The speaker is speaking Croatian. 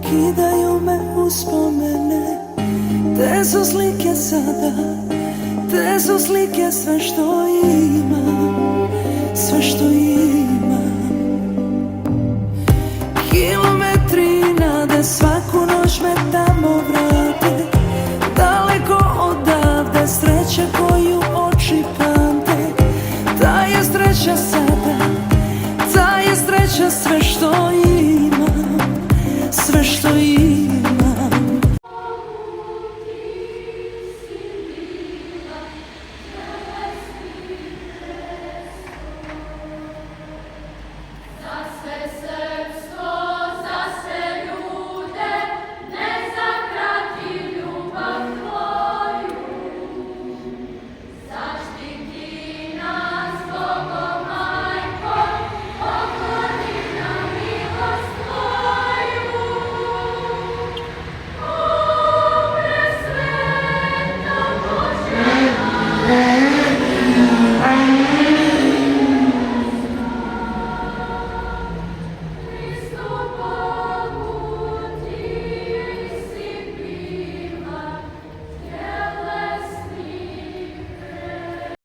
Kidaju me uspomene, te su slike sada, te su slike sve što imam, sve što imam. Kilometri nade svaku noć me tamo vrate, daleko odavde sreće koju oči pamte. Ta je sreća sada, ta je sreća sve što imam, sve što imam.